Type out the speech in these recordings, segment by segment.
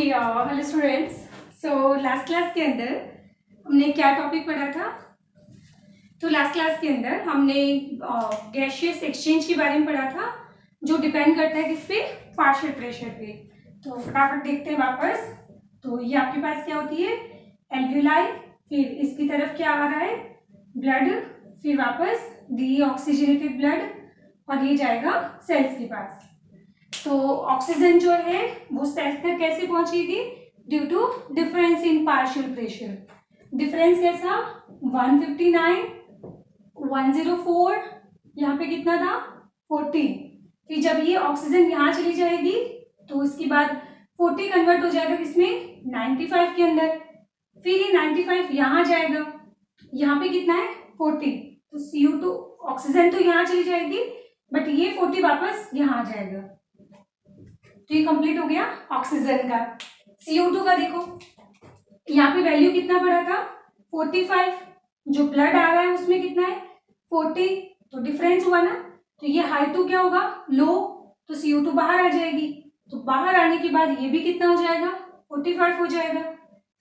Hello students. So last class के अंदर हमने क्या टॉपिक पढ़ा था? तो लास्ट क्लास के अंदर हमने गैसियस एक्सचेंज के बारे में पढ़ा था, जो डिपेंड करता है किस पे? पार्शियल प्रेशर पे। तो फटाफट देखते हैं वापस। तो ये आपके पास क्या होती है? एल्व्यूलाई, फिर इसकी तरफ क्या आ रहा है? ब्लड, फिर वापस डीऑक्सीजनेटेड ब्लड, और ये जाएगा सेल्स के पास। तो ऑक्सीजन जो है वो सेल्स तक कैसे पहुंचेगी? Due to difference in partial pressure. Difference कैसा? 159, 104, यहाँ पे कितना था? 40। फिर जब ये ऑक्सीजन यहाँ चली जाएगी तो इसके बाद 40 कन्वर्ट हो जाएगा किसमें? 95 के अंदर। फिर ये 95 यहाँ जाएगा, यहाँ पे कितना है? 40। तो CO2 ऑक्सीजन तो यहाँ चली जाएगी, बट ये 40 वापस यहाँ आ जाएगा। तो ये कंप्लीट हो गया ऑक्सीजन का। CO2 का देखो, यहाँ पे वैल्यू कितना पड़ा था? 45। जो ब्लड आ रहा है उसमें कितना है? 40। तो डिफरेंस हुआ ना, तो ये हाई टू क्या होगा? लो। तो CO2 बाहर आ जाएगी। तो बाहर आने के बाद ये भी कितना हो जाएगा? 45 हो जाएगा।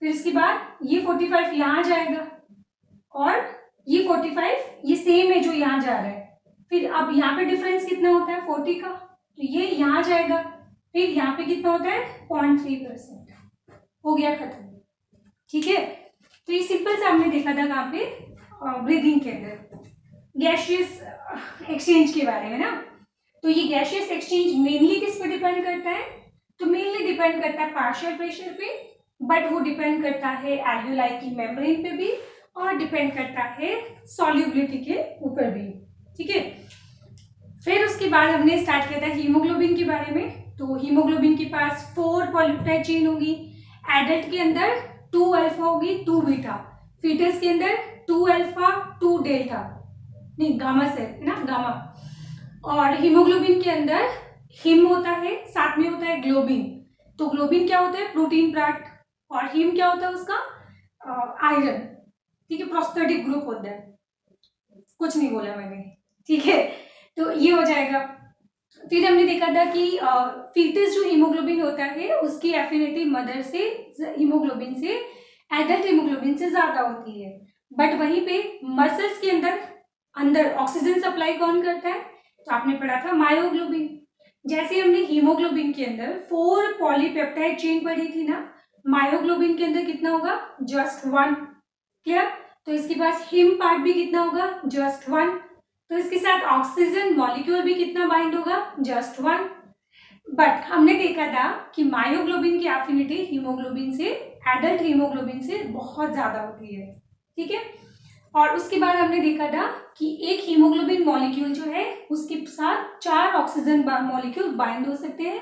फिर इसके बाद ये 45 यहाँ जाएगा, और ये 45 ये सेम है जो यहाँ जा रहा है। फिर अब यहाँ पे डिफरेंस कितना होता है? 40 का। तो ये यहाँ जाएगा, फिर यहाँ पे कितना होता है? 0.3%। हो गया खत्म। ठीक है। तो ये सिंपल से हमने देखा था कहाँ पे? ब्रीदिंग के अंदर गैसियस एक्सचेंज के बारे में ना। तो ये गैसियस एक्सचेंज मेनली किस पे डिपेंड करता है? तो मेनली डिपेंड करता है पार्शियल प्रेशर पे, बट वो डिपेंड करता है एल्व्यूलाई की मेम्ब्रेन पे भी, और डिपेंड करता है सॉल्युबिलिटी के ऊपर भी। ठीक है। फिर उसके बाद हमने स्टार्ट किया था हीमोग्लोबिन के बारे में। तो हीमोग्लोबिन के पास 4 पॉलीपेप्टाइड चेन होगी। एडल्ट के अंदर 2 अल्फा होगी, 2 बीटा। फीटस के अंदर 2 अल्फा, 2 डेल्टा, नहीं गामा से है ना, गामा। और हीमोग्लोबिन के अंदर हिम होता है, साथ में होता है ग्लोबिन। तो ग्लोबिन क्या होता है? Protein part. और हिम क्या होता है उसका? आयरन। ठीक है, प्रोस्थेटिक ग्रुप होता है। कुछ नहीं बोला मैंने। ठीक है, तो ये हो जाएगा। फिर हमने देखा था कि फीटस जो हीमोग्लोबिन होता है उसकी एफिनिटी मदर से हीमोग्लोबिन से, एडल्ट हीमोग्लोबिन से ज्यादा होती है। बट वहीं पे मसल्स के अंदर अंदर ऑक्सीजन सप्लाई कौन करता है? तो आपने पढ़ा था मायोग्लोबिन। जैसे हमने हीमोग्लोबिन के अंदर 4 पॉलीपेप्टाइड चेन पढ़ी थी ना, मायोग्लोबिन के अंदर कितना होगा? जस्ट 1। क्लियर? तो इसके पास हिम पार्ट भी कितना होगा? जस्ट 1। तो इसके साथ ऑक्सीजन मॉलिक्यूल भी कितना बाइंड होगा? जस्ट 1। बट हमने देखा था कि मायोग्लोबिन की एफिनिटी हीमोग्लोबिन से, एडल्ट हीमोग्लोबिन से बहुत ज्यादा होती है। ठीक है। और उसके बाद हमने देखा था कि एक हीमोग्लोबिन मॉलिक्यूल जो है उसके साथ 4 ऑक्सीजन मॉलिक्यूल बाइंड हो सकते हैं,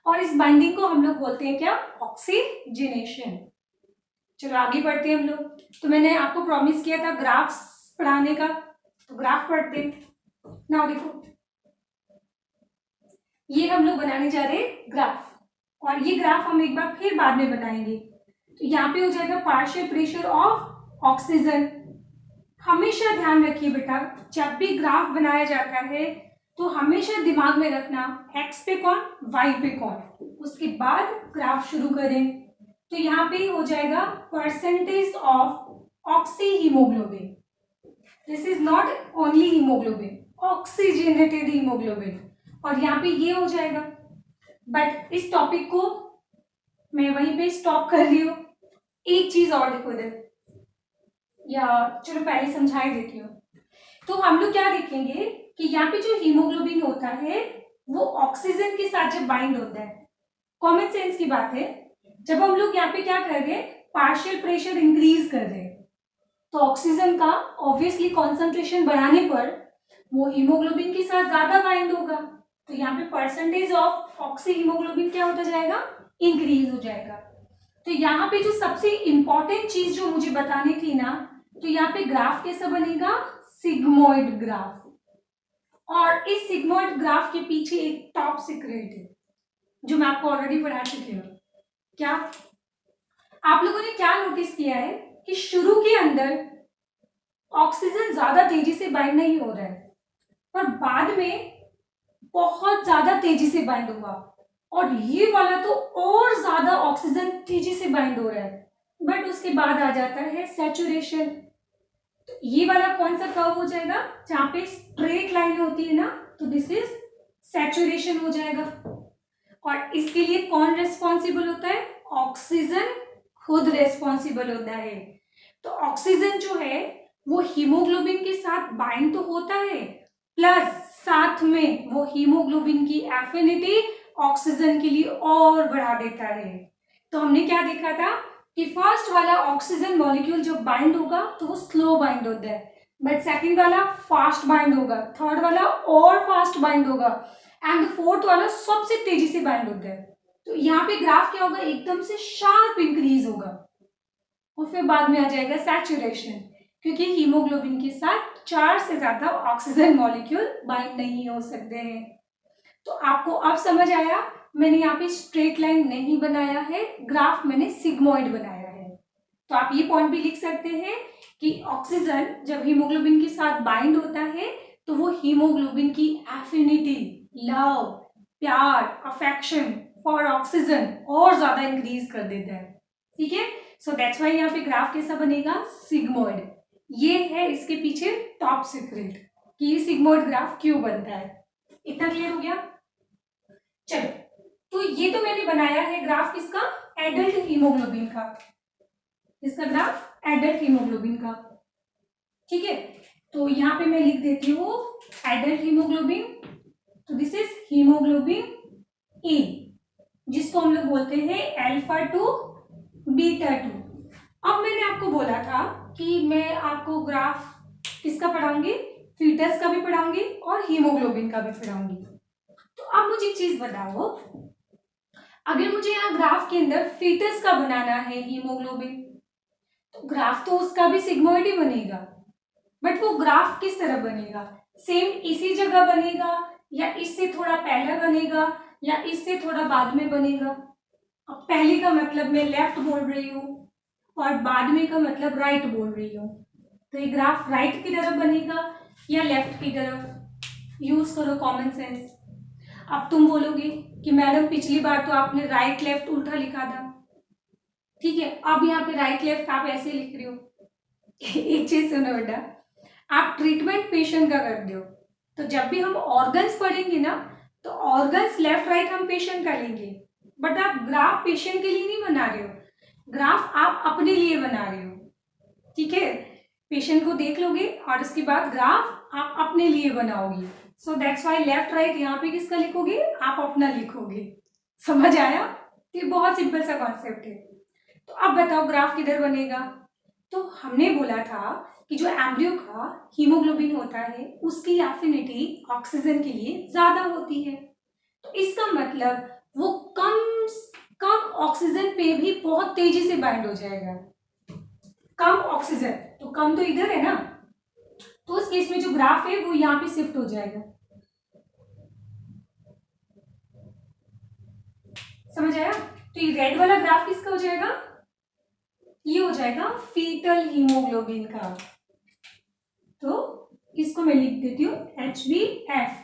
और इस बाइंडिंग को हम लोग बोलते हैं क्या? ऑक्सीजनेशन। चलो आगे बढ़ते हैं हम लोग। तो मैंने आपको प्रॉमिस किया था ग्राफ्स पढ़ाने का, तो ग्राफ पढ़ते हैं ना। देखो, ये हम लोग बनाने जा रहे हैं ग्राफ, और ये ग्राफ हम एक बार फिर बाद में बनाएंगे। तो यहाँ पे हो जाएगा पार्शियल प्रेशर ऑफ ऑक्सीजन। हमेशा ध्यान रखिए बेटा, जब भी ग्राफ बनाया जाता है तो हमेशा दिमाग में रखना एक्स पे कौन, वाई पे कौन, उसके बाद ग्राफ शुरू करें। तो यहाँ पे हो जाएगा percentage of oxy haemoglobin. This is not only haemoglobin, oxygenated haemoglobin. और यहाँ पे ये हो जाएगा। बट इस टॉपिक को मैं वहीं पे स्टॉप कर रही हूँ। एक चीज और देखो इधर, या चलो पहले समझा ही देती हूँ। तो हम लोग क्या देखेंगे कि यहाँ पे जो हीमोग्लोबिन होता है वो ऑक्सीजन के साथ जब बाइंड होता है, कॉमन सेंस की बात है, जब हम लोग यहाँ पे क्या कर रहे हैं? पार्शियल प्रेशर इंक्रीज कर रहे हैं, तो ऑक्सीजन का ऑब्वियसली कॉन्सेंट्रेशन बढ़ाने पर वो हीमोग्लोबिन के साथ ज्यादा बाइंड होगा। तो यहाँ पे परसेंटेज ऑफ ऑक्सी हीमोग्लोबिन क्या होता जाएगा? इंक्रीज हो जाएगा। तो यहाँ पे जो सबसे इंपॉर्टेंट चीज जो मुझे बतानी थी ना, तो यहाँ पे ग्राफ कैसा बनेगा? Sigmoid graph. और इस सिग्मोइड ग्राफ के पीछे एक टॉप सीक्रेट है जो मैं आपको ऑलरेडी पढ़ा चुकी हूँ। क्या आप लोगों ने क्या नोटिस किया है कि शुरू के अंदर ऑक्सीजन ज्यादा तेजी से बाइंड नहीं हो रहा है, पर बाद में बहुत ज्यादा तेजी से बाइंड हुआ। और ये वाला तो और ज्यादा ऑक्सीजन तेजी से बाइंड हो रहा है, बट उसके बाद आ जाता है सैचुरेशन। तो ये वाला कौन सा कर्व हो जाएगा, जहां पे स्ट्रेट लाइन होती है ना, तो दिस इज सैचुरेशन हो जाएगा। और इसके लिए कौन रेस्पॉन्सिबल होता है, ऑक्सीजन खुद रेस्पॉन्सिबल होता है। तो ऑक्सीजन जो है वो हीमोग्लोबिन के साथ बाइंड तो होता है, प्लस साथ में वो हीमोग्लोबिन की एफिनिटी ऑक्सीजन के लिए और बढ़ा देता है। तो हमने क्या देखा था कि फर्स्ट वाला ऑक्सीजन मॉलिक्यूल जब बाइंड होगा तो वो स्लो बाइंड होता है, बट सेकंड वाला फास्ट बाइंड होगा, थर्ड वाला और फास्ट बाइंड होगा, एंड फोर्थ वाला सबसे तेजी से बाइंड होता है। तो यहाँ पे ग्राफ क्या होगा, एकदम से शार्प इंक्रीज होगा और फिर बाद में आ जाएगा सैचुरेशन, क्योंकि हीमोग्लोबिन के साथ 4 से ज्यादा ऑक्सीजन मॉलिक्यूल बाइंड नहीं हो सकते हैं। तो आपको अब समझ आया, मैंने यहाँ पे स्ट्रेट लाइन नहीं बनाया है, ग्राफ मैंने सिग्मोइड बनाया है। तो आप ये पॉइंट भी लिख सकते हैं कि ऑक्सीजन जब हीमोग्लोबिन के साथ बाइंड होता है तो वो हीमोग्लोबिन की एफिनिटी, लव, प्यार, अफेक्शन फॉर ऑक्सीजन और ज्यादा इंक्रीज कर देता है। ठीक है, सो दैट्स वाई यहाँ पे ग्राफ कैसा बनेगा, सिग्मोइड। ये है इसके पीछे टॉप सीक्रेट कि ये सिग्मोइड ग्राफ क्यों बनता है। इतना क्लियर हो गया। चलो, तो ये तो मैंने बनाया है ग्राफ किसका, एडल्ट हीमोग्लोबिन का, इसका ग्राफ एडल्ट हीमोग्लोबिन का। ठीक है, तो यहाँ पे मैं लिख देती हूँ एडल्ट हीमोग्लोबिन। तो दिस इज हीमोग्लोबिन ए, जिसको हम लोग बोलते हैं अल्फा 2 बीटा 2। अब मैंने आपको बोला था कि मैं आपको ग्राफ किसका पढ़ाऊंगी, फीटस का भी पढ़ाऊंगी और हीमोग्लोबिन का भी पढ़ाऊंगी। तो अब मुझे एक चीज बताओ, अगर मुझे यहाँ ग्राफ के अंदर फीटस का बनाना है हीमोग्लोबिन, तो ग्राफ तो उसका भी सिग्मोइड ही बनेगा, बट वो ग्राफ किस तरह बनेगा, सेम इसी जगह बनेगा या इससे थोड़ा पहले बनेगा या इससे थोड़ा बाद में बनेगा। अब पहले का मतलब मैं लेफ्ट बोल रही हूँ और बाद में का मतलब राइट बोल रही हूँ, तो ये ग्राफ राइट की तरफ बनेगा या लेफ्ट की तरफ, यूज करो कॉमन सेंस। अब तुम बोलोगे कि मैडम पिछली बार तो आपने राइट लेफ्ट उल्टा लिखा था, ठीक है, अब यहाँ पे राइट लेफ्ट आप ऐसे लिख रहे हो। एक चीज सुनो बेटा, आप ट्रीटमेंट पेशेंट का कर दो, तो जब भी हम ऑर्गन्स पढ़ेंगे ना, तो ऑर्गन्स लेफ्ट राइट हम पेशेंट का लेंगे, बट आप ग्राफ पेशेंट के लिए नहीं बना रहे हो, ग्राफ आप अपने लिए बना रहे हो। ठीक है, पेशेंट को देख लोगे और उसके बाद ग्राफ आप अपने लिए बनाओगे। So that's why left right यहाँ पे किसका लिखोगे, आप अपना लिखोगे। समझ आया, ये बहुत सिंपल सा कॉन्सेप्ट है। तो अब बताओ ग्राफ किधर बनेगा। तो हमने बोला था कि जो एम्ब्रियो का हीमोग्लोबिन होता है उसकी एफिनिटी ऑक्सीजन के लिए ज्यादा होती है, तो इसका मतलब वो कम ऑक्सीजन पे भी बहुत तेजी से बाइंड हो जाएगा। कम ऑक्सीजन, तो कम तो इधर है ना, तो उस केस में जो ग्राफ है वो यहाँ पे शिफ्ट हो जाएगा। समझ आया, तो ये रेड वाला ग्राफ किसका हो जाएगा, ये हो जाएगा फीटल हीमोग्लोबिन का। तो इसको मैं लिख देती हूँ HbF,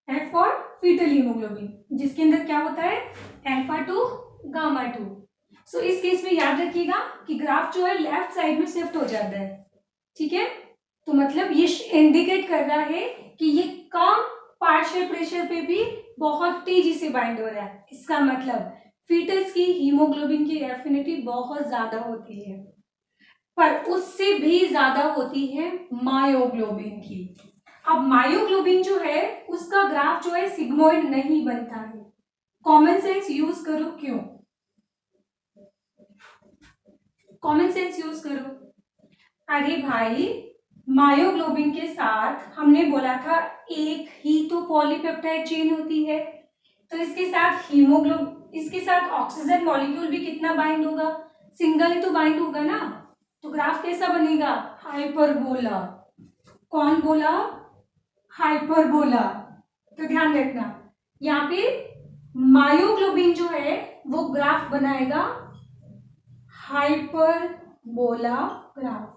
F for foetal haemoglobin, जिसके अंदर क्या होता है अल्फा 2 गामा 2। सो इस केस में याद रखिएगा कि ग्राफ जो है लेफ्ट साइड में शिफ्ट हो जाता है। ठीक है, तो मतलब ये इंडिकेट कर रहा है कि ये कम पार्शियल प्रेशर पे भी बहुत तेजी से बाइंड हो रहा है। इसका मतलब फीटस की हीमोग्लोबिन की एफिनिटी बहुत ज्यादा होती है, पर उससे भी ज्यादा होती है मायोग्लोबिन की। अब मायोग्लोबिन जो है उसका ग्राफ जो है सिग्मोइड नहीं बनता है। कॉमन सेंस यूज करो, क्यों, कॉमन सेंस यूज करो। अरे भाई, मायोग्लोबिन के साथ हमने बोला था एक ही तो पॉलीपेप्टाइड चेन होती है, तो इसके साथ इसके साथ ऑक्सीजन मॉलिक्यूल भी कितना बाइंड होगा, सिंगल ही तो बाइंड होगा ना। तो ग्राफ कैसा बनेगा, हाइपरबोला। कौन बोला, हाइपरबोला। तो ध्यान रखना यहाँ पे मायोग्लोबिन जो है वो ग्राफ बनाएगा हाइपरबोला ग्राफ।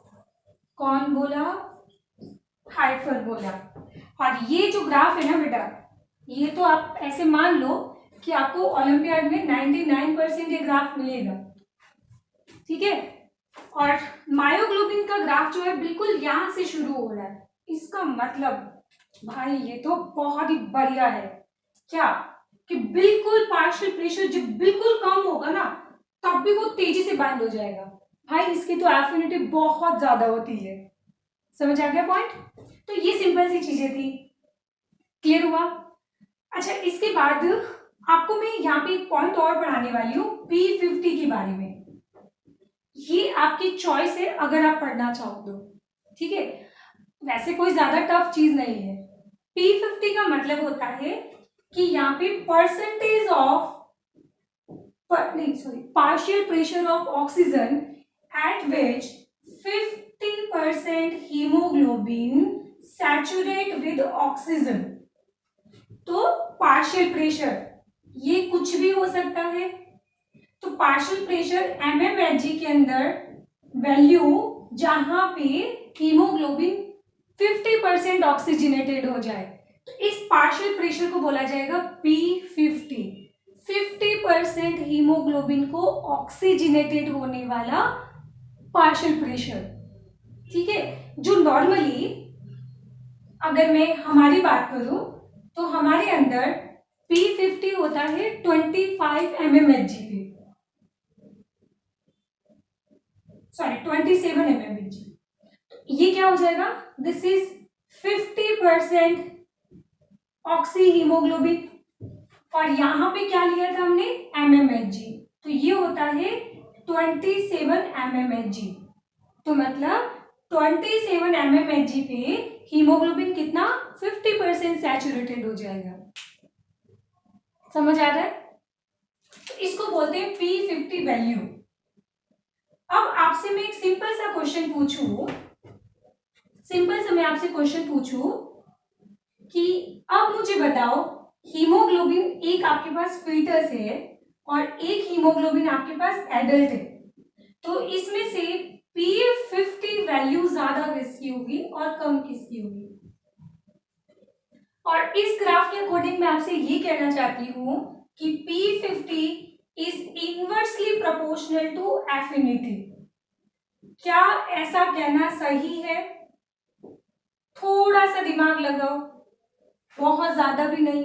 कौन बोला, हाइपरबोला। और ये जो ग्राफ है ना बेटा, ये तो आप ऐसे मान लो कि आपको ओलंपियाड में 99% ये ग्राफ मिलेगा, ठीक है। और मायोग्लोबिन का ग्राफ जो है बिल्कुल यहां से शुरू हो रहा है, इसका मतलब भाई ये तो बहुत ही बढ़िया है। क्या कि बिल्कुल पार्शियल प्रेशर जब बिल्कुल कम होगा ना तब भी वो तेजी से बाइंड हो जाएगा। भाई इसकी तो एफिनिटी बहुत ज्यादा होती है। समझ आ गया पॉइंट? तो ये सिंपल सी चीजें थी, क्लियर हुआ? अच्छा, इसके बाद आपको मैं यहाँ पे एक पॉइंट और पढ़ाने वाली हूँ P50 के बारे में। ये आपकी चॉइस है अगर आप पढ़ना चाहो तो, ठीक है। वैसे कोई ज्यादा टफ चीज नहीं है। P50 का मतलब होता है कि यहाँ पे percentage of partial pressure of oxygen at which 50% hemoglobin saturate with oxygen। तो पार्शियल प्रेशर ये कुछ भी हो सकता है। तो पार्शियल प्रेशर mmHg के अंदर वैल्यू जहां पे हीमोग्लोबिन 50% ऑक्सीजनेटेड हो जाए तो इस पार्शियल प्रेशर को बोला जाएगा P50। 50% हीमोग्लोबिन को ऑक्सीजनेटेड होने वाला पार्शियल प्रेशर, ठीक है। जो नॉर्मली अगर मैं हमारी बात करूं तो हमारे अंदर P50 होता है 25 mmHg पे, सॉरी 27 mmHg। ये क्या हो जाएगा? दिस इज 50% ऑक्सी हीमोग्लोबिन और यहां पे क्या लिया था हमने? mmHg। तो ये होता है 27 mmHg। तो मतलब 27 mmHg पे हीमोग्लोबिन कितना? 50% सैचुरेटेड हो जाएगा। समझ आ रहा है? तो इसको बोलते हैं P50 वैल्यू। अब आपसे मैं एक सिंपल सा क्वेश्चन पूछूं, कि अब मुझे बताओ हीमोग्लोबिन एक आपके पास फीटस है और एक हीमोग्लोबिन आपके पास एडल्ट है, तो इसमें से P50 वैल्यू ज्यादा किसकी होगी और कम किसकी होगी? और इस ग्राफ के अकॉर्डिंग मैं आपसे ये कहना चाहती हूं कि P50 is inversely proportional to affinity. क्या ऐसा कहना सही है? थोड़ा सा दिमाग लगाओ, बहुत ज्यादा भी नहीं,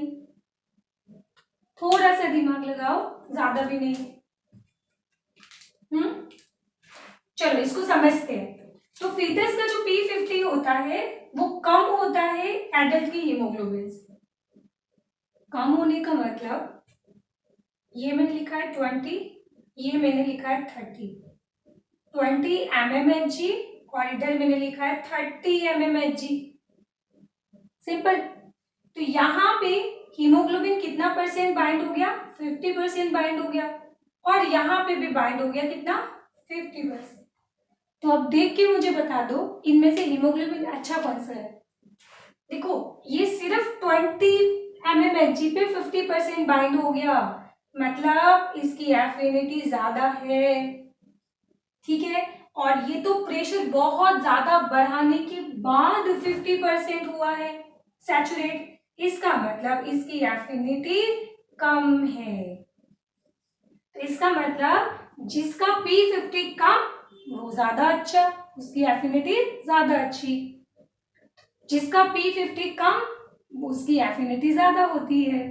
थोड़ा सा दिमाग लगाओ, ज्यादा भी नहीं। चलो इसको समझते हैं। तो फीटस का जो P50 होता है वो कम होता है एडल्ट की हीमोग्लोबिन से। कम होने का मतलब ये मैंने लिखा है 20, ये मैंने लिखा है 30। 20 mmHg और इधर मैंने लिखा है 30 mmHg। सिंपल। तो यहां पे हीमोग्लोबिन कितना परसेंट बाइंड हो गया? 50% बाइंड हो गया और यहां पे भी बाइंड हो गया कितना? 50%। तो अब देख के मुझे बता दो इनमें से हीमोग्लोबिन अच्छा कौन सा है? देखो ये सिर्फ 20 mmHg पे 50% बाइंड हो गया, मतलब इसकी एफिनिटी ज्यादा है, ठीक है। और ये तो प्रेशर बहुत ज्यादा बढ़ाने के बाद 50% हुआ है सैचुरेट, इसका मतलब इसकी एफिनिटी कम है। तो इसका मतलब जिसका P50 कम वो ज्यादा अच्छा, उसकी एफिनिटी ज्यादा अच्छी। जिसका P50 कम उसकी एफिनिटी ज्यादा होती है।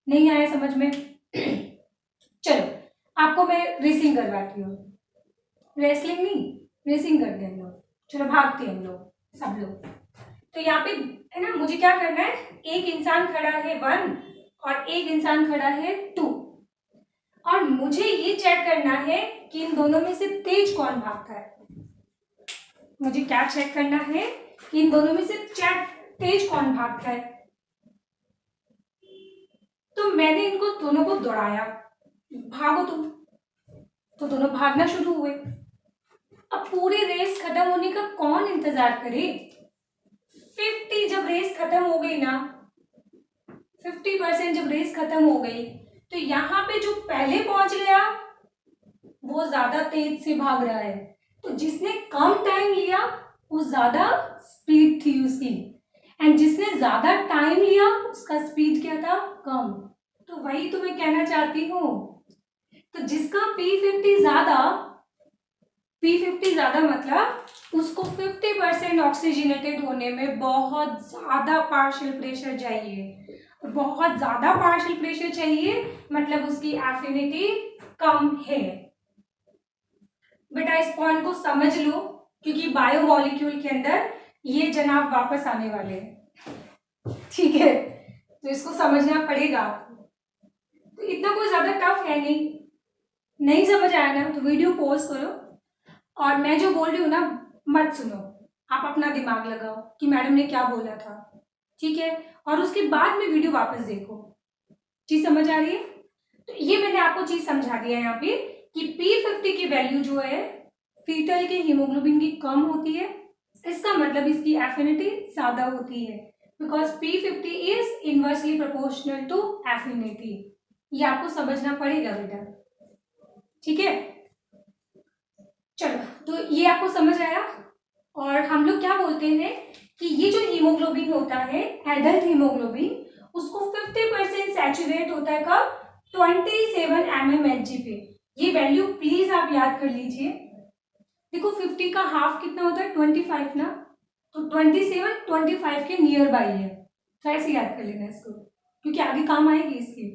नहीं आया समझ में? चलो आपको मैं रेसिंग करवाती हूँ। रेसलिंग नहीं, रेसिंग करते हैं हम लोग। चलो भागते हैं हम लोग सब लोग। तो यहाँ पे है ना, मुझे क्या करना है? एक इंसान खड़ा है 1 और एक इंसान खड़ा है 2 और मुझे ये चेक करना है कि इन दोनों में से तेज कौन भागता है। मुझे क्या चेक करना है कि इन दोनों में से तेज कौन भागता है। तो मैंने इनको दोनों को दौड़ाया, भागो तुम, तो दोनों भागना शुरू हुए। अब पूरी रेस खत्म होने का कौन इंतजार करे? 50 जब रेस खत्म हो गई ना, 50% जब रेस खत्म हो गई तो यहाँ पे जो पहले पहुंच गया वो ज्यादा तेज से भाग रहा है, तो जिसने कम टाइम लिया वो ज्यादा स्पीड थी उसकी, एंड जिसने ज्यादा टाइम लिया उसका स्पीड क्या था? कम। तो वही तो मैं कहना चाहती हूँ। तो जिसका P50 ज्यादा मतलब उसको 50% ऑक्सीजनेटेड होने में बहुत ज्यादा पार्शियल प्रेशर चाहिए। बहुत ज्यादा पार्शियल प्रेशर चाहिए मतलब उसकी एफिनिटी कम है। बेटा इस पॉइंट को समझ लो, क्योंकि बायोमोलिक्यूल के अंदर ये जनाब वापस आने वाले हैं, ठीक है, तो इसको समझना पड़ेगा आपको। तो इतना कोई ज्यादा टफ है नहीं समझ आया ना तो वीडियो पॉज करो और मैं जो बोल रही हूँ ना मत सुनो, आप अपना दिमाग लगाओ कि मैडम ने क्या बोला था, ठीक है, और उसके बाद में वीडियो वापस देखो। चीज समझ आ रही है? तो ये मैंने आपको चीज समझा दिया है यहाँ पे कि P50 की वैल्यू जो है फीटल के हीमोग्लोबिन की कम होती है, इसका मतलब इसकी एफिनिटी ज्यादा होती है, because P50 is inversely proportional to affinity. ये आपको समझना पड़ेगा बेटा, ठीक है। चलो तो ये आपको समझ आया। और हम लोग क्या बोलते हैं कि ये जो हीमोग्लोबिन होता है एडल्ट हीमोग्लोबिन, उसको 50% सैचुरेट होता है कब? 27 mmHg पे। ये वैल्यू प्लीज आप याद कर लीजिए। देखो 50 का हाफ कितना होता है? 25 ना, तो 27 25 के नियर बाई है, तो ऐसे याद कर लेना इसको, क्योंकि आगे काम आएगी इसकी,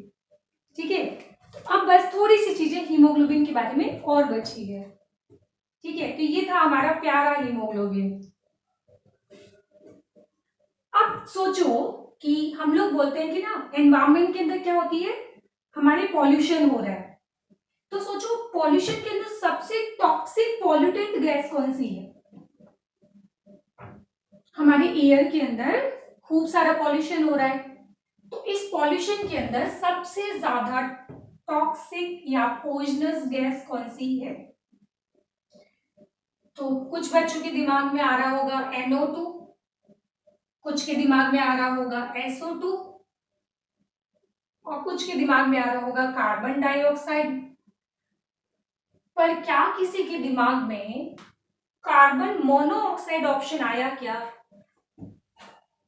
ठीक है। तो अब बस थोड़ी सी चीजें हीमोग्लोबिन के बारे में और बची है, ठीक है। तो ये था हमारा प्यारा हीमोग्लोबिन। अब सोचो कि हम लोग बोलते हैं कि ना एनवायरमेंट के अंदर क्या होती है, हमारे पॉल्यूशन हो रहा है, तो सोचो पॉल्यूशन के अंदर सबसे टॉक्सिक पॉल्यूटेंट गैस कौन सी है? हमारे एयर के अंदर खूब सारा पॉल्यूशन हो रहा है, तो इस पॉल्यूशन के अंदर सबसे ज्यादा टॉक्सिक या पॉइजनस गैस कौन सी है? तो कुछ बच्चों के दिमाग में आ रहा होगा NO2, कुछ के दिमाग में आ रहा होगा SO2 और कुछ के दिमाग में आ रहा होगा कार्बन डाइऑक्साइड। पर क्या किसी के दिमाग में कार्बन मोनोऑक्साइड ऑप्शन आया क्या?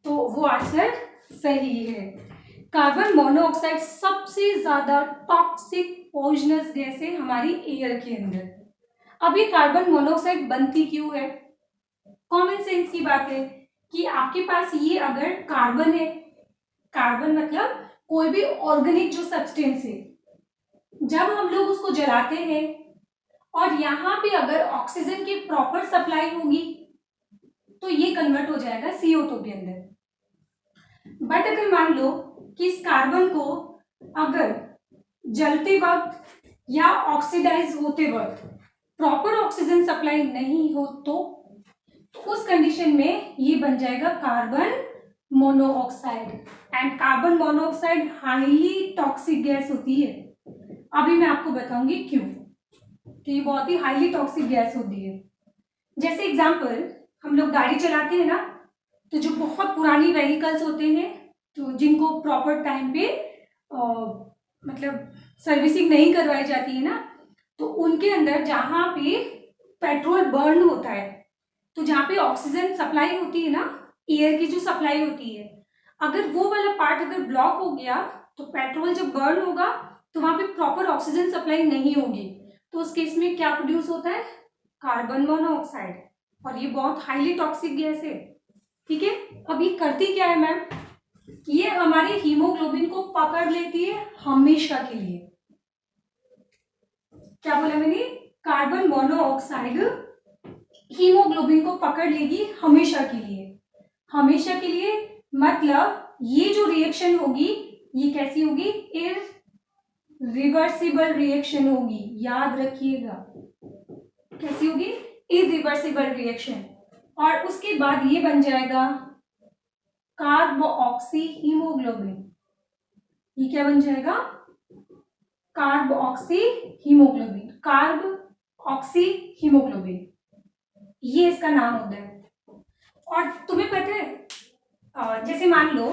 तो वो आंसर सही है। कार्बन मोनोऑक्साइड सबसे ज्यादा टॉक्सिक पॉइजनस गैस है हमारी एयर के अंदर। अब ये कार्बन मोनोऑक्साइड बनती क्यों है? कॉमन सेंस की बात है कि आपके पास ये अगर कार्बन है, कार्बन मतलब कोई भी ऑर्गेनिक जो सब्सटेंस है, जब हम लोग उसको जलाते हैं और यहाँ पे अगर ऑक्सीजन की प्रॉपर सप्लाई होगी तो ये कन्वर्ट हो जाएगा CO2 के अंदर। बट अगर मान लो कि इस कार्बन को अगर जलते वक्त या ऑक्सीडाइज होते वक्त प्रॉपर ऑक्सीजन सप्लाई नहीं हो तो उस कंडीशन में ये बन जाएगा carbon monoxide. And carbon monoxide highly toxic gas होती है। अभी मैं आपको बताऊंगी क्यों, तो ये बहुत ही हाईली टॉक्सिक गैस होती है। जैसे एग्जांपल हम लोग गाड़ी चलाते हैं ना, तो जो बहुत पुरानी व्हीकल्स होते हैं तो जिनको प्रॉपर टाइम पे मतलब सर्विसिंग नहीं करवाई जाती है ना, तो उनके अंदर जहाँ पे पेट्रोल बर्न होता है, तो जहाँ पे ऑक्सीजन सप्लाई होती है ना, एयर की जो सप्लाई होती है, अगर वो वाला पार्ट अगर ब्लॉक हो गया तो पेट्रोल जब बर्न होगा तो वहां पे प्रॉपर ऑक्सीजन सप्लाई नहीं होगी, तो उस केस में क्या प्रोड्यूस होता है? Carbon monoxide. और ये बहुत हाईली टॉक्सिक गैस है, ठीक है। अब ये करती क्या है मैम? ये हमारे हीमोग्लोबिन को पकड़ लेती है हमेशा के लिए। क्या बोला मैंने? कार्बन मोनोऑक्साइड हीमोग्लोबिन को पकड़ लेगी हमेशा के लिए। हमेशा के लिए मतलब ये जो रिएक्शन होगी ये कैसी होगी? इरिवर्सिबल रिएक्शन होगी, याद रखिएगा। कैसी होगी? Irreversible reaction. और उसके बाद ये बन जाएगा कार्बोऑक्सी हीमोग्लोबिन। ये क्या बन जाएगा? कार्बोऑक्सी हीमोग्लोबिन। कार्बोऑक्सी हीमोग्लोबिन, ये इसका नाम होता है। और तुम्हें पता है जैसे मान लो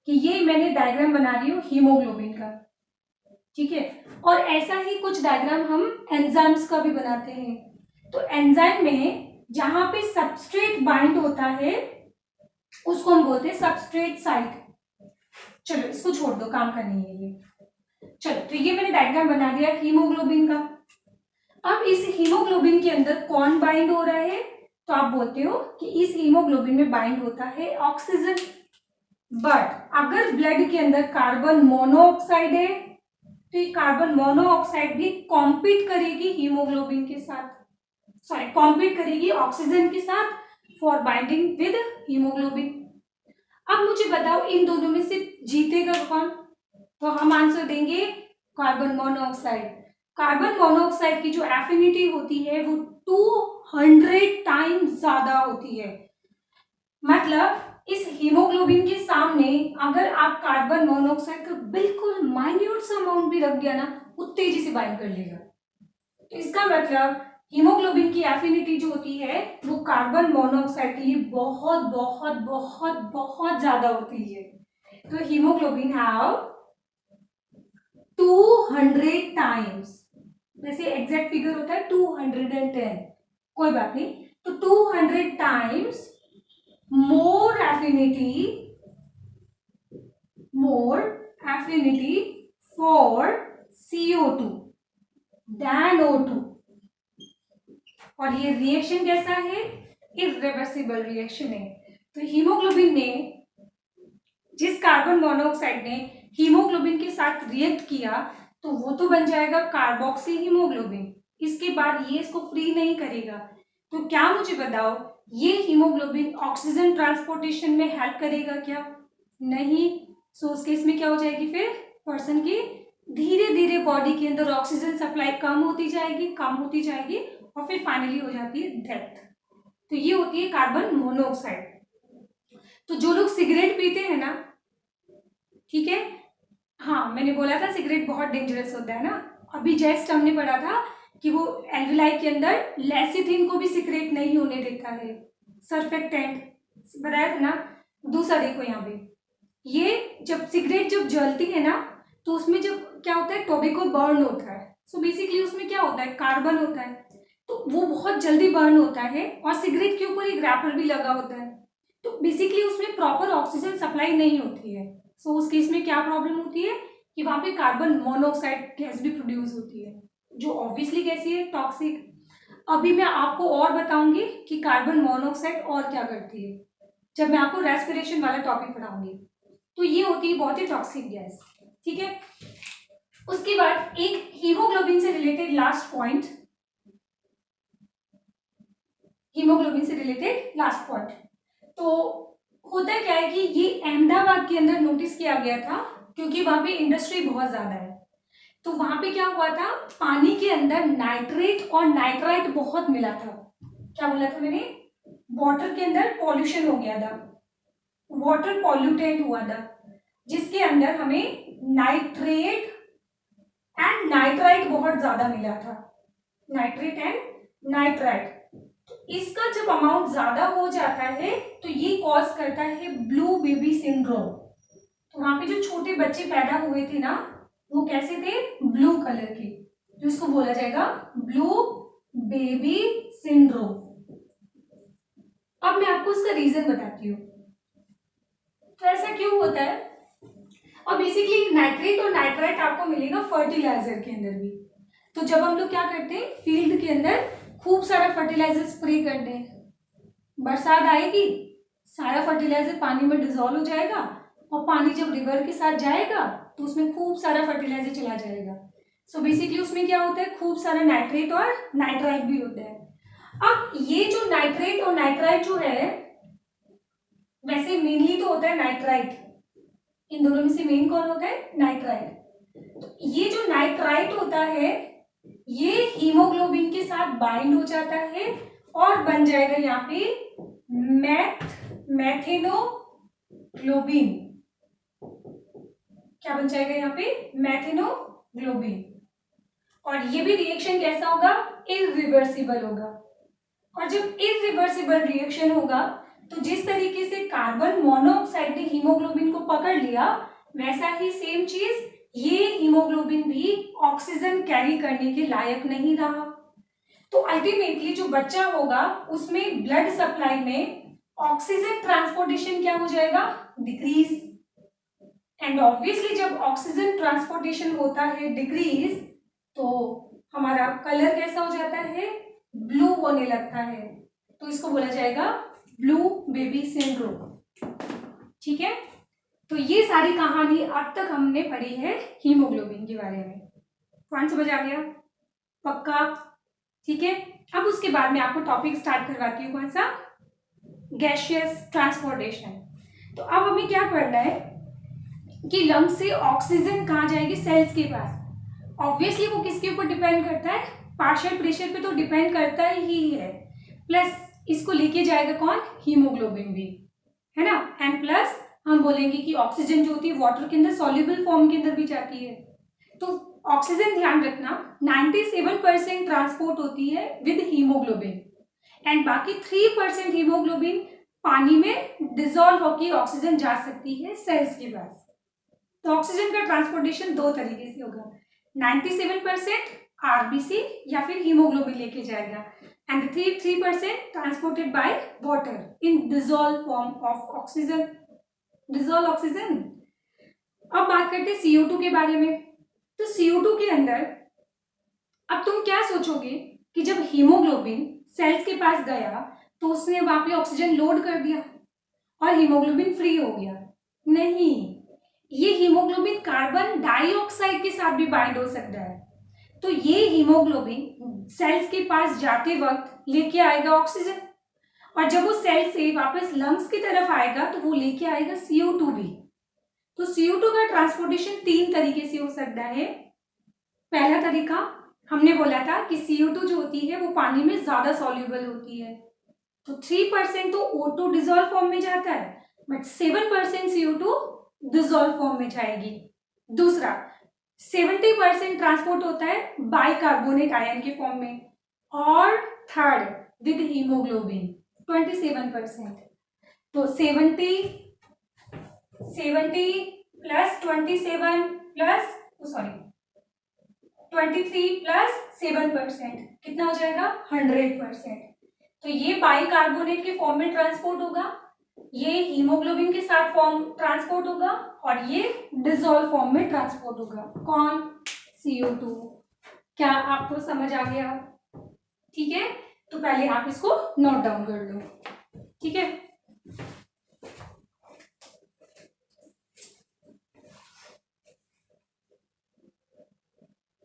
कि ये मैंने डायग्राम बना रही हूँ हीमोग्लोबिन का, ठीक है, और ऐसा ही कुछ डायग्राम हम एंजाइम्स का भी बनाते हैं। तो एंजाइम में जहां पे सबस्ट्रेट बाइंड होता है उसको हम बोलते हैं सबस्ट्रेट साइट। चलो इसको छोड़ दो, काम का नहीं है ये। चलो, तो ये मैंने डायग्राम बना दिया हीमोग्लोबिन का। अब इस हीमोग्लोबिन के अंदर कौन बाइंड हो रहा है, तो आप बोलते हो कि इस हीमोग्लोबिन में बाइंड होता है ऑक्सीजन। बट अगर ब्लड के अंदर कार्बन मोनोऑक्साइड है तो ये कार्बन मोनोऑक्साइड भी कॉम्पीट करेगी हीमोग्लोबिन के साथ, सॉरी कॉम्पीट करेगी ऑक्सीजन के साथ फॉर बाइंडिंग विद हीमोग्लोबिन। अब मुझे बताओ इन दोनों में से जीतेगा कौन, तो हम आंसर देंगे कार्बन मोनोऑक्साइड। कार्बन मोनोऑक्साइड की जो एफिनिटी होती है वो 200 टाइम्स ज्यादा होती है। मतलब इस हीमोग्लोबिन के सामने अगर आप कार्बन मोनोऑक्साइड का बिल्कुल माइन्यूट सा अमाउंट भी रख दिया ना, वो तेजी से बाइंड कर लेगा। तो इसका मतलब हीमोग्लोबिन की एफिनिटी जो होती है वो कार्बन मोनोऑक्साइड के लिए बहुत बहुत बहुत बहुत ज्यादा होती है। तो हीमोग्लोबिन हैव 200 टाइम्स, वैसे एग्जैक्ट फिगर होता है 210, कोई बात नहीं, तो 200 times more affinity for CO2 than O2। और ये रिएक्शन कैसा है, इरिवर्सिबल रिएक्शन है। तो हीमोग्लोबिन ने, जिस कार्बन मोनोऑक्साइड ने हीमोग्लोबिन के साथ रिएक्ट किया तो वो तो बन जाएगा कार्बोक्सी हीमोग्लोबिन, इसके बाद ये इसको फ्री नहीं करेगा। तो क्या मुझे बताओ ये हीमोग्लोबिन ऑक्सीजन ट्रांसपोर्टेशन में हेल्प करेगा क्या, नहीं। सो उस केस में क्या हो जाएगी, फिर पर्सन की धीरे धीरे बॉडी के अंदर ऑक्सीजन सप्लाई कम होती जाएगी और फिर फाइनली हो जाती है डेथ। तो ये होती है कार्बन मोनोऑक्साइड। तो जो लोग सिगरेट पीते हैं ना, ठीक है, हाँ मैंने बोला था सिगरेट बहुत डेंजरस होता है ना, अभी जस्ट हमने पढ़ा था कि वो एल्विलाई के अंदर लेसिथिन को भी सिक्रेट नहीं होने देता है, सर्फेक्टेंट बताया था ना। दूसरा देखो यहाँ पे, ये जब सिगरेट जब जलती है ना तो उसमें जब क्या होता है, टोबैको बर्न होता है। सो बेसिकली उसमें क्या होता है, कार्बन होता है, तो वो बहुत जल्दी बर्न होता है और सिगरेट के ऊपर एक रैपर भी लगा होता है, तो बेसिकली उसमें प्रॉपर ऑक्सीजन सप्लाई नहीं होती है। सो उस केस में क्या प्रॉब्लम होती है कि वहां पे कार्बन मोनोऑक्साइड गैस भी प्रोड्यूस होती है, जो ऑब्वियसली कैसी है, टॉक्सिक। अभी मैं आपको और बताऊंगी कि कार्बन मोनोऑक्साइड और क्या करती है जब मैं आपको रेस्पिरेशन वाला टॉपिक पढ़ाऊंगी। तो ये होती है बहुत ही टॉक्सिक गैस, ठीक है। उसके बाद एक हीमोग्लोबिन से रिलेटेड लास्ट पॉइंट, तो होता क्या है कि ये अहमदाबाद के अंदर नोटिस किया गया था क्योंकि वहां पे इंडस्ट्री बहुत ज्यादा है। तो वहां पे क्या हुआ था, पानी के अंदर नाइट्रेट और नाइट्राइट बहुत मिला था। क्या बोला था मैंने, वाटर के अंदर पॉल्यूशन हो गया था, वाटर पॉल्यूटेंट हुआ था, जिसके अंदर हमें नाइट्रेट एंड नाइट्राइट बहुत ज्यादा मिला था, नाइट्रेट एंड नाइट्राइट। इसका जब अमाउंट ज्यादा हो जाता है तो ये कॉज करता है ब्लू बेबी सिंड्रोम। तो वहां पे जो छोटे बच्चे पैदा हुए थे ना वो कैसे थे, ब्लू कलर के, तो इसको बोला जाएगा ब्लू बेबी सिंड्रोम। अब मैं आपको इसका रीजन बताती हूँ, तो ऐसा क्यों होता है। और बेसिकली नाइट्रेट और नाइट्राइट आपको मिलेगा फर्टिलाइजर के अंदर भी। तो जब हम लोग क्या करते हैं, फील्ड के अंदर खूब सारा फर्टिलाइजर स्प्रे करते हैं, बरसात आएगी, सारा फर्टिलाइजर पानी में डिजोल्व हो जाएगा और पानी जब रिवर के साथ जाएगा तो उसमें खूब सारा फर्टिलाइजर चला जाएगा। सो बेसिकली उसमें क्या होता है, खूब सारा नाइट्रेट और नाइट्राइट भी होता है। अब ये जो नाइट्रेट और नाइट्राइट जो है, वैसे मेनली तो होता है नाइट्राइट, इन दोनों में से मेन कौन होता है, नाइट्राइट। तो ये जो नाइट्राइट होता है ये हीमोग्लोबिन के साथ बाइंड हो जाता है और बन जाएगा यहाँ पे मैथेनोग्लोबिन। क्या बन जाएगा यहाँ पे, मैथेनोग्लोबिन। और ये भी रिएक्शन कैसा होगा, इरिवर्सिबल होगा। और जब इरिवर्सिबल रिएक्शन होगा तो जिस तरीके से कार्बन मोनोऑक्साइड ने हीमोग्लोबिन को पकड़ लिया वैसा ही सेम चीज ये हीमोग्लोबिन भी ऑक्सीजन कैरी करने के लायक नहीं रहा। तो अल्टीमेटली जो बच्चा होगा उसमें ब्लड सप्लाई में ऑक्सीजन ट्रांसपोर्टेशन क्या हो जाएगा, डिक्रीज, एंड ऑब्वियसली जब ऑक्सीजन ट्रांसपोर्टेशन होता है डिक्रीज, तो हमारा कलर कैसा हो जाता है, ब्लू होने लगता है, तो इसको बोला जाएगा ब्लू बेबी सिंड्रोम। ठीक है, तो ये सारी कहानी अब तक हमने पढ़ी है हीमोग्लोबिन के बारे में। कौन समझ आ गया? पक्का? ठीक है, अब उसके बाद में आपको टॉपिक स्टार्ट करवाती हूँ, कौन सा, गैसियस ट्रांसपोर्टेशन। तो अब हमें क्या करना है कि लंग्स से ऑक्सीजन कहाँ जाएगी, सेल्स के पास। ऑब्वियसली वो किसके ऊपर डिपेंड करता है, पार्शियल प्रेशर पे तो डिपेंड करता ही है, प्लस इसको लेके जाएगा कौन, हीमोग्लोबिन भी, है ना। एंड प्लस हम बोलेंगे कि ऑक्सीजन जो होती है वाटर के अंदर सॉल्युबल फॉर्म के अंदर भी जाती है। तो ऑक्सीजन ध्यान रखना 97% ट्रांसपोर्ट होती है विद हीमोग्लोबिन, एंड बाकी 3% हीमोग्लोबिन पानी में डिसॉल्व होकर ऑक्सीजन जा सकती है सेल्स के पास। तो ऑक्सीजन का ट्रांसपोर्टेशन दो तरीके से होगा, 97% आरबीसी या फिर हीमोग्लोबिन लेके जाएगा, and 3% transported by water in dissolve form of oxygen, dissolve oxygen. अब बात करते हैं CO2 के बारे में। तो CO2 के अंदर अब तुम क्या सोचोगे कि जब हीमोग्लोबिन सेल्स के पास गया तो उसने वहां पे ऑक्सीजन लोड कर दिया और हीमोग्लोबिन फ्री हो गया। नहीं, ये हीमोग्लोबिन कार्बन डाइऑक्साइड के साथ भी बाइंड हो सकता है। तो ये हीमोग्लोबिन सेल्स के पास जाते वक्त लेके आएगा ऑक्सीजन, और जब वो सेल से वापस लंग्स की तरफ आएगा तो वो लेके आएगा CO2 भी। तो CO2 का ट्रांसपोर्टेशन 3 तरीके से हो सकता है। पहला तरीका हमने बोला था कि CO2 जो होती है वो पानी में ज्यादा सॉल्युबल होती है, तो 3% तो O2 डिसॉल्व फॉर्म में जाता है, बट 7% CO2 डिसॉल्व फॉर्म में जाएगी। दूसरा 70% ट्रांसपोर्ट होता है बाइकार्बोनेट आयन के फॉर्म में, और थर्ड विद हीमोग्लोबिन 27%। तो 70 प्लस 27 प्लस 23 प्लस 7% कितना हो जाएगा, 100%। तो ये बाइकार्बोनेट के फॉर्म में ट्रांसपोर्ट होगा, ये हीमोग्लोबिन के साथ फॉर्म ट्रांसपोर्ट होगा, और ये डिसॉल्व फॉर्म में ट्रांसपोर्ट होगा। कौन, CO2। क्या आपको समझ आ गया? ठीक है, तो पहले आप इसको नोट डाउन कर लो। ठीक है,